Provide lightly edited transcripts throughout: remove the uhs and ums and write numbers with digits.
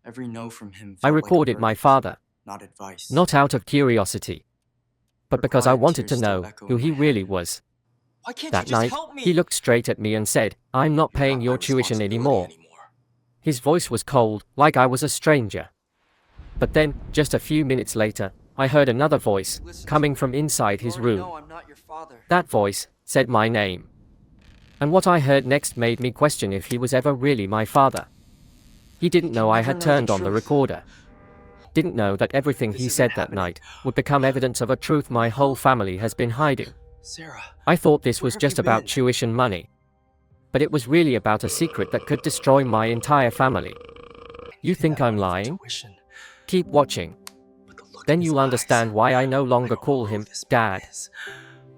Every no from him I felt like a recorded my verdict, father, not advice. not out of curiosity, but Her because I quiet wanted to tears still know echo who in he my really head. was. Why can't you That just night, help me? he looked straight at me and said, "I'm not You're paying not my your tuition responsibility anymore." anymore. His voice was cold, like I was a stranger. But then, just a few minutes later, I heard another voice, Listen to coming me. from inside You his already room. know I'm not your father. That voice said my name. And what I heard next made me question if he was ever really my father. He didn't know I Never had know the turned on the truth. recorder. Didn't know that everything This he isn't said that happening. night would become evidence of a truth my whole family has been hiding. Sarah, I thought this where was have you just about been? tuition money. But it was really about a secret that could destroy my entire family. You Pay think that I'm money for lying? tuition, Keep watching. but the look in Then his you'll eyes. understand why I no I longer don't know call who him this man Dad. is.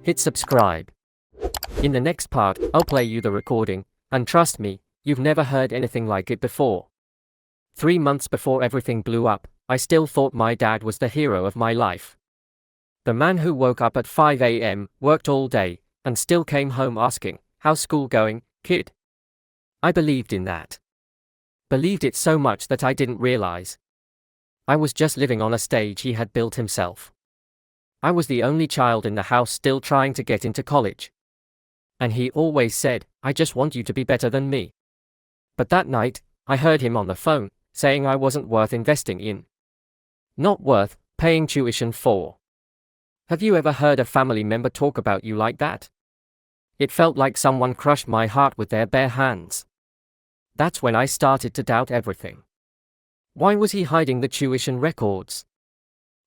Hit subscribe. In the next part, I'll play you the recording, and trust me, you've never heard anything like it before. 3 months before everything blew up, I still thought my dad was the hero of my life. The man who woke up at 5 a.m., worked all day, and still came home asking, "How's school going, kid?" I believed in that. Believed it so much that I didn't realize I was just living on a stage he had built himself. I was the only child in the house still trying to get into college. And he always said, "I just want you to be better than me." But that night, I heard him on the phone, saying I wasn't worth investing in. Not worth paying tuition for. Have you ever heard a family member talk about you like that? It felt like someone crushed my heart with their bare hands. That's when I started to doubt everything. Why was he hiding the tuition records?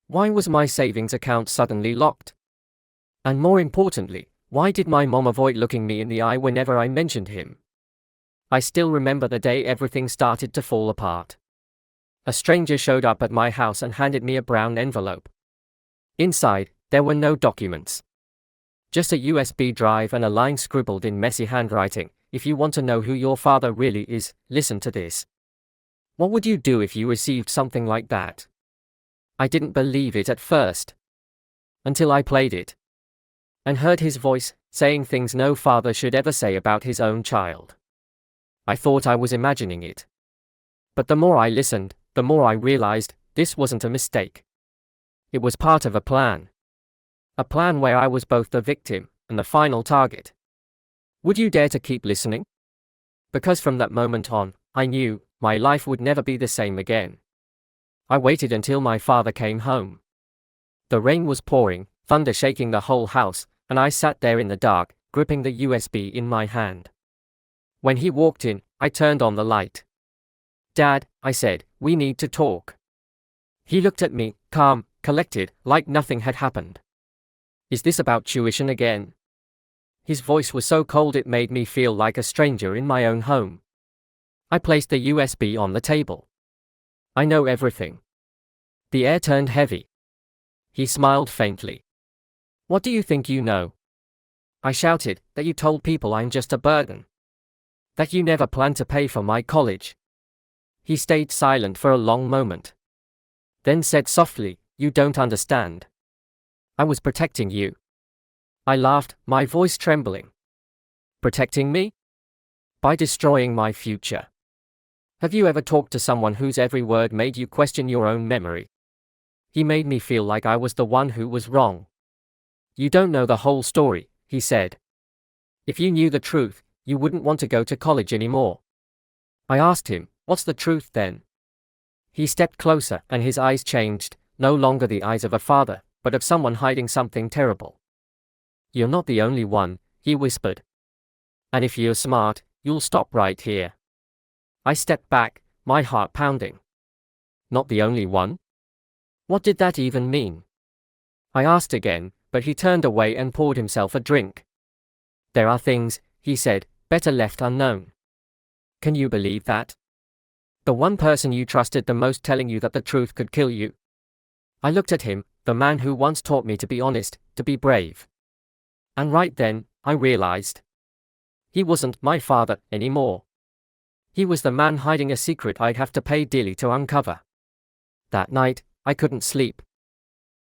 Why was my savings account suddenly locked? And more importantly, why did my mom avoid looking me in the eye whenever I mentioned him? I still remember the day everything started to fall apart. A stranger showed up at my house and handed me a brown envelope. Inside, there were no documents. Just a USB drive and a line scribbled in messy handwriting. "If you want to know who your father really is, listen to this." What would you do if you received something like that? I didn't believe it at first. Until I played it. And heard his voice, saying things no father should ever say about his own child. I thought I was imagining it. But the more I listened, the more I realized this wasn't a mistake. It was part of a plan. A plan where I was both the victim and the final target. Would you dare to keep listening? Because from that moment on, I knew my life would never be the same again. I waited until my father came home. The rain was pouring, thunder shaking the whole house, and I sat there in the dark, gripping the USB in my hand. When he walked in, I turned on the light. "Dad," I said, "we need to talk." He looked at me, calm, collected, like nothing had happened. "Is this about tuition again?" His voice was so cold it made me feel like a stranger in my own home. I placed the USB on the table. "I know everything." The air turned heavy. He smiled faintly. "What do you think you know?" I shouted, "That you told people I'm just a burden. That you never planned to pay for my college." He stayed silent for a long moment. Then said softly, "You don't understand. I was protecting you." I laughed, my voice trembling. "Protecting me? By destroying my future." Have you ever talked to someone whose every word made you question your own memory? He made me feel like I was the one who was wrong. "You don't know the whole story," he said. "If you knew the truth, you wouldn't want to go to college anymore." I asked him, "What's the truth then?" He stepped closer and his eyes changed, no longer the eyes of a father, but of someone hiding something terrible. "You're not the only one," he whispered. "And if you're smart, you'll stop right here." I stepped back, my heart pounding. Not the only one? What did that even mean? I asked again, but he turned away and poured himself a drink. "There are things," he said, "better left unknown." Can you believe that? The one person you trusted the most telling you that the truth could kill you. I looked at him, the man who once taught me to be honest, to be brave. And right then, I realized. He wasn't my father anymore. He was the man hiding a secret I'd have to pay dearly to uncover. That night, I couldn't sleep.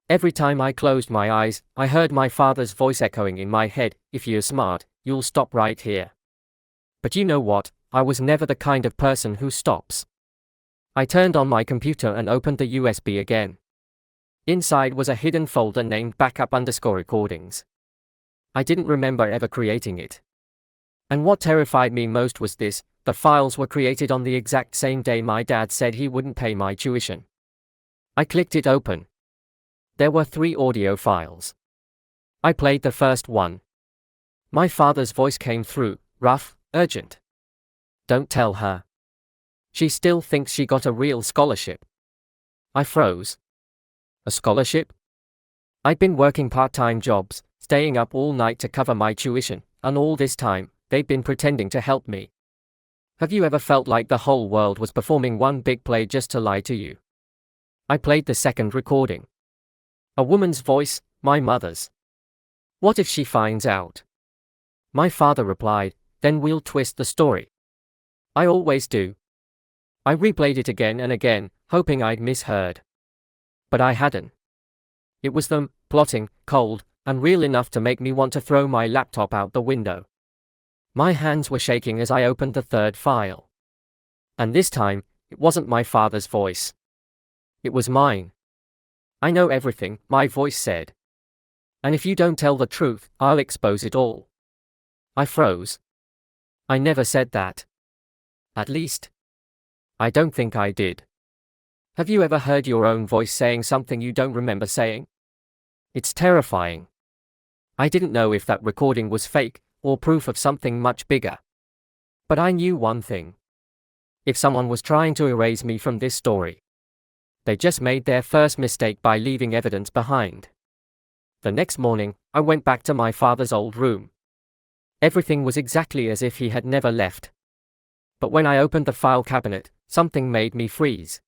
Every time I closed my eyes, I heard my father's voice echoing in my head, "If you're smart, you'll stop right here." But you know what? I was never the kind of person who stops. I turned on my computer and opened the USB again. Inside was a hidden folder named backup_recordings. I didn't remember ever creating it. And what terrified me most was this: the files were created on the exact same day my dad said he wouldn't pay my tuition. I clicked it open. There were 3 audio files. I played the first one. My father's voice came through, rough, urgent. "Don't tell her. She still thinks she got a real scholarship." I froze. A scholarship? I'd been working part-time jobs, staying up all night to cover my tuition, and all this time, they'd been pretending to help me. Have you ever felt like the whole world was performing one big play just to lie to you? I played the second recording. A woman's voice, my mother's. "What if she finds out?" My father replied, "Then we'll twist the story." I always do. I replayed it again and again, hoping I'd misheard. But I hadn't. It was them, plotting, cold, and real enough to make me want to throw my laptop out the window. My hands were shaking as I opened the third file. And this time, it wasn't my father's voice. It was mine. "I know everything," my voice said. "And if you don't tell the truth, I'll expose it all." I froze. I never said that. At least, I don't think I did. Have you ever heard your own voice saying something you don't remember saying? It's terrifying. I didn't know if that recording was fake, or proof of something much bigger. But I knew one thing. If someone was trying to erase me from this story, they just made their first mistake by leaving evidence behind. The next morning, I went back to my father's old room. Everything was exactly as if he had never left. But when I opened the file cabinet, something made me freeze.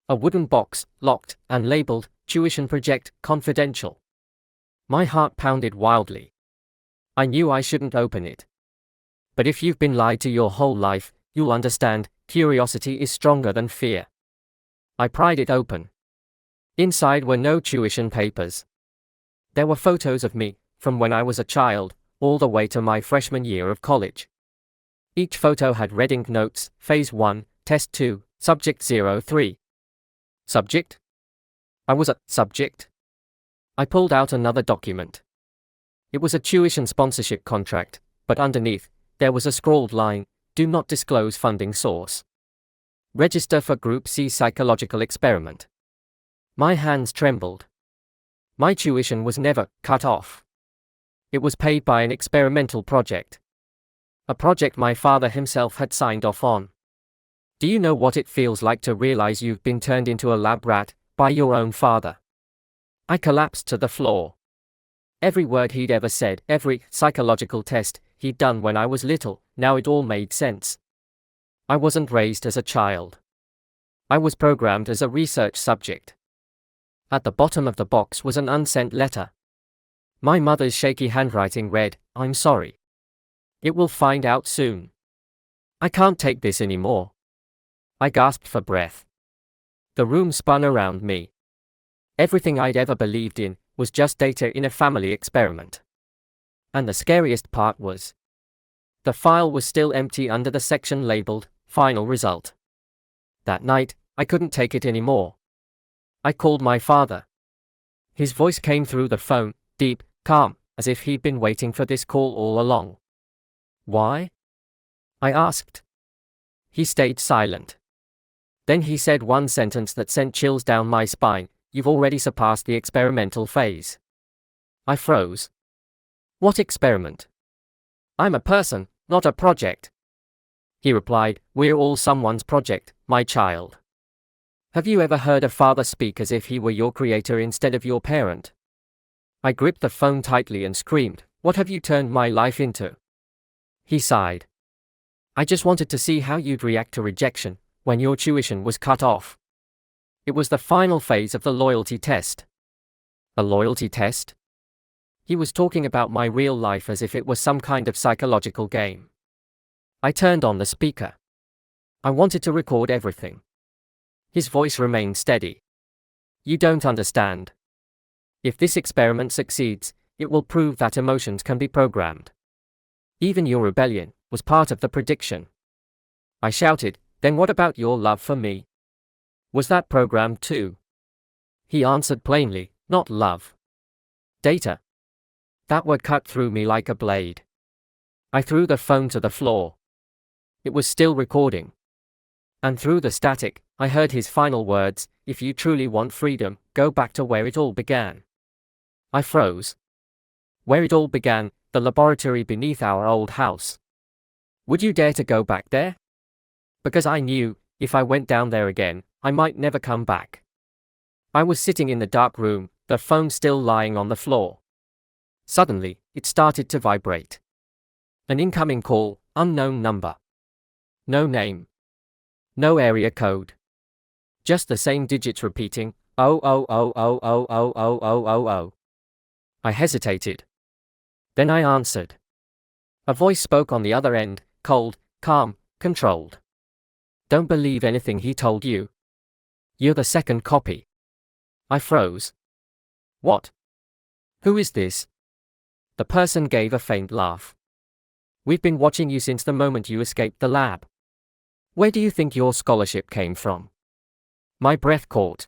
A wooden box, locked, and labeled, "Tuition Project, Confidential." My heart pounded wildly. I knew I shouldn't open it. But if you've been lied to your whole life, you'll understand, curiosity is stronger than fear. I pried it open. Inside were no tuition papers. There were photos of me, from when I was a child, all the way to my freshman year of college. Each photo had red ink notes: Phase 1, Test 2, Subject 03. Subject? I was a subject. I pulled out another document. It was a tuition sponsorship contract, but underneath, there was a scrawled line: "Do not disclose funding source. Register for Group C psychological experiment." My hands trembled. My tuition was never cut off. It was paid by an experimental project. A project my father himself had signed off on. Do you know what it feels like to realize you've been turned into a lab rat by your own father? I collapsed to the floor. Every word he'd ever said, every psychological test he'd done when I was little, now it all made sense. I wasn't raised as a child. I was programmed as a research subject. At the bottom of the box was an unsent letter. My mother's shaky handwriting read, "I'm sorry. It will find out soon. I can't take this anymore." I gasped for breath. The room spun around me. Everything I'd ever believed in was just data in a family experiment. And the scariest part was, the file was still empty under the section labeled Final Result. That night, I couldn't take it anymore. I called my father. His voice came through the phone, deep, calm, as if he'd been waiting for this call all along. "Why?" I asked. He stayed silent. Then he said one sentence that sent chills down my spine: "You've already surpassed the experimental phase." I froze. "What experiment?" "I'm a person, not a project." He replied, "We're all someone's project, my child." Have you ever heard a father speak as if he were your creator instead of your parent? I gripped the phone tightly and screamed, "What have you turned my life into?" He sighed. "I just wanted to see how you'd react to rejection when your tuition was cut off." It was the final phase of the loyalty test. A loyalty test? He was talking about my real life as if it was some kind of psychological game. I turned on the speaker. I wanted to record everything. His voice remained steady. "You don't understand. If this experiment succeeds, it will prove that emotions can be programmed. Even your rebellion was part of the prediction." I shouted, "Then what about your love for me?" Was that programmed too? He answered plainly, not love. Data. That word cut through me like a blade. I threw the phone to the floor. It was still recording. And through the static, I heard his final words, "If you truly want freedom, go back to where it all began." I froze. Where it all began, the laboratory beneath our old house. Would you dare to go back there? Because I knew, if I went down there again, I might never come back. I was sitting in the dark room, the phone still lying on the floor. Suddenly, it started to vibrate. An incoming call, unknown number. No name. No area code. Just the same digits repeating, oh oh oh oh oh oh oh oh oh oh. I hesitated. Then I answered. A voice spoke on the other end, cold, calm, controlled. Don't believe anything he told you. You're the second copy. I froze. What? Who is this? The person gave a faint laugh. We've been watching you since the moment you escaped the lab. Where do you think your scholarship came from? My breath caught.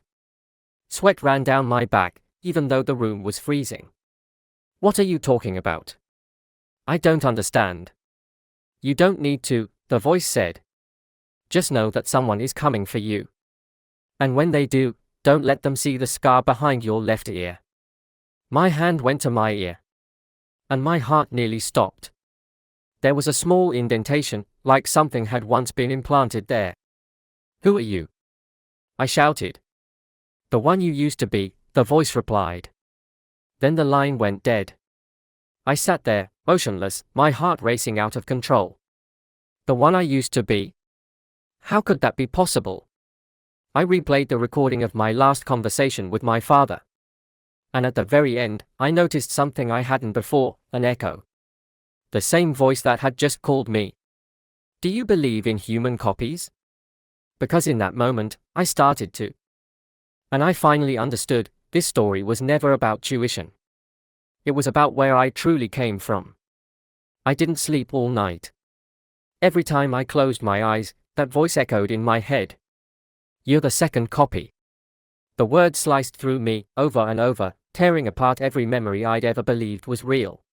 Sweat ran down my back, even though the room was freezing. What are you talking about? I don't understand. You don't need to, the voice said. Just know that someone is coming for you. And when they do, don't let them see the scar behind your left ear. My hand went to my ear. And my heart nearly stopped. There was a small indentation, like something had once been implanted there. Who are you? I shouted. The one you used to be, the voice replied. Then the line went dead. I sat there, motionless, my heart racing out of control. The one I used to be? How could that be possible? I replayed the recording of my last conversation with my father. And at the very end, I noticed something I hadn't before, an echo. The same voice that had just called me. Do you believe in human copies? Because in that moment, I started to. And I finally understood, this story was never about tuition. It was about where I truly came from. I didn't sleep all night. Every time I closed my eyes, that voice echoed in my head. You're the second copy. The words sliced through me, over and over, tearing apart every memory I'd ever believed was real.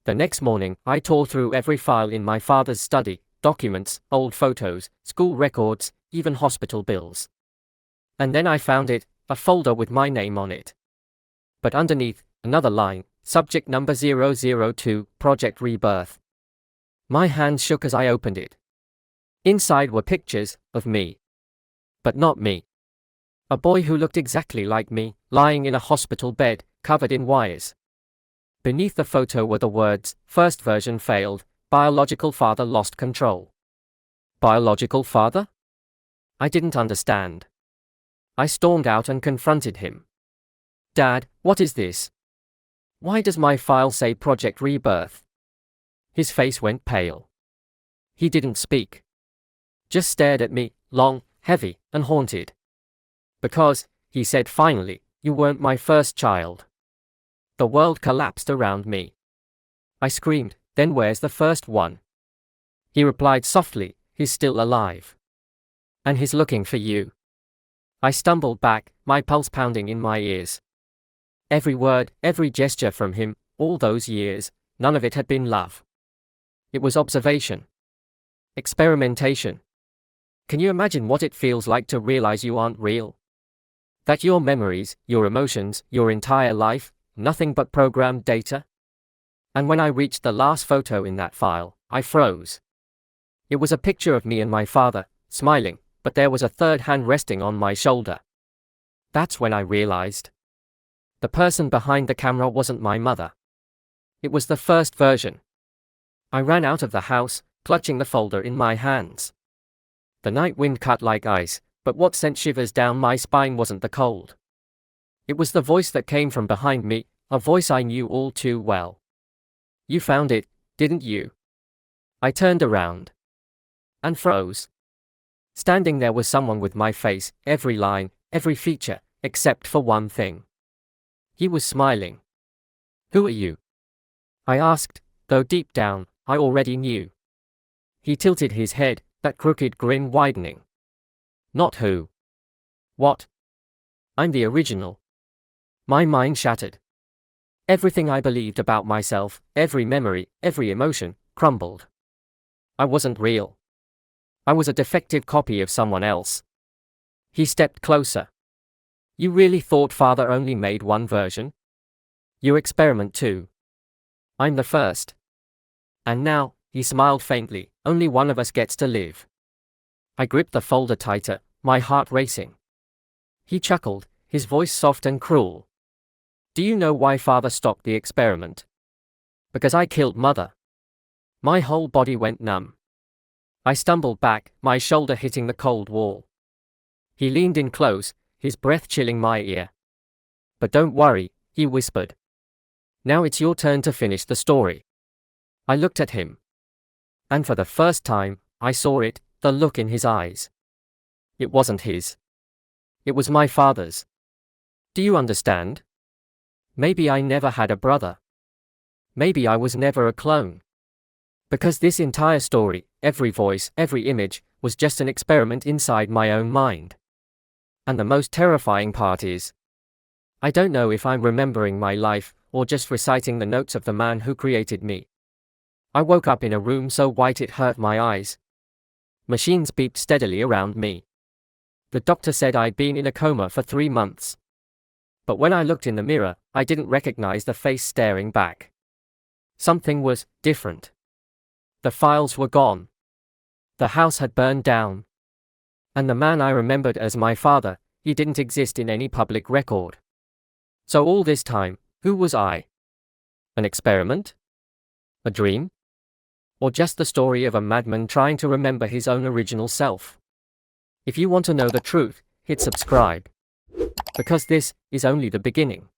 The next morning, I tore through every file in my father's study, documents, old photos, school records, even hospital bills. And then I found it, a folder with my name on it. But underneath, another line, subject number 002, Project Rebirth. My hands shook as I opened it. Inside were pictures of me. But not me. A boy who looked exactly like me, lying in a hospital bed, covered in wires. Beneath the photo were the words, first version failed, biological father lost control. Biological father? I didn't understand. I stormed out and confronted him. Dad, what is this? Why does my file say Project Rebirth? His face went pale. He didn't speak. Just stared at me, long, heavy, and haunted. Because, he said finally, you weren't my first child. The world collapsed around me. I screamed, then where's the first one? He replied softly, he's still alive. And he's looking for you. I stumbled back, my pulse pounding in my ears. Every word, every gesture from him, all those years, none of it had been love. It was observation. Experimentation. Can you imagine what it feels like to realize you aren't real? That your memories, your emotions, your entire life, nothing but programmed data? And when I reached the last photo in that file, I froze. It was a picture of me and my father, smiling, but there was a third hand resting on my shoulder. That's when I realized. The person behind the camera wasn't my mother. It was the first version. I ran out of the house, clutching the folder in my hands. The night wind cut like ice, but what sent shivers down my spine wasn't the cold. It was the voice that came from behind me, a voice I knew all too well. You found it, didn't you? I turned around. And froze. Standing there was someone with my face, every line, every feature, except for one thing. He was smiling. Who are you? I asked, though deep down, I already knew. He tilted his head, that crooked grin widening. Not who. What? I'm the original. My mind shattered. Everything I believed about myself, every memory, every emotion, crumbled. I wasn't real. I was a defective copy of someone else. He stepped closer. You really thought Father only made one version? You experiment too. I'm the first. And now, he smiled faintly, only one of us gets to live. I gripped the folder tighter, my heart racing. He chuckled, his voice soft and cruel. Do you know why Father stopped the experiment? Because I killed Mother. My whole body went numb. I stumbled back, my shoulder hitting the cold wall. He leaned in close, his breath chilling my ear. But don't worry, he whispered. Now it's your turn to finish the story. I looked at him. And for the first time, I saw it, the look in his eyes. It wasn't his. It was my father's. Do you understand? Maybe I never had a brother. Maybe I was never a clone. Because this entire story, every voice, every image, was just an experiment inside my own mind. And the most terrifying part is, I don't know if I'm remembering my life, or just reciting the notes of the man who created me. I woke up in a room so white it hurt my eyes. Machines beeped steadily around me. The doctor said I'd been in a coma for 3 months. But when I looked in the mirror, I didn't recognize the face staring back. Something was different. The files were gone. The house had burned down. And the man I remembered as my father, he didn't exist in any public record. So all this time, who was I? An experiment? A dream? Or just the story of a madman trying to remember his own original self? If you want to know the truth, hit subscribe. Because this is only the beginning.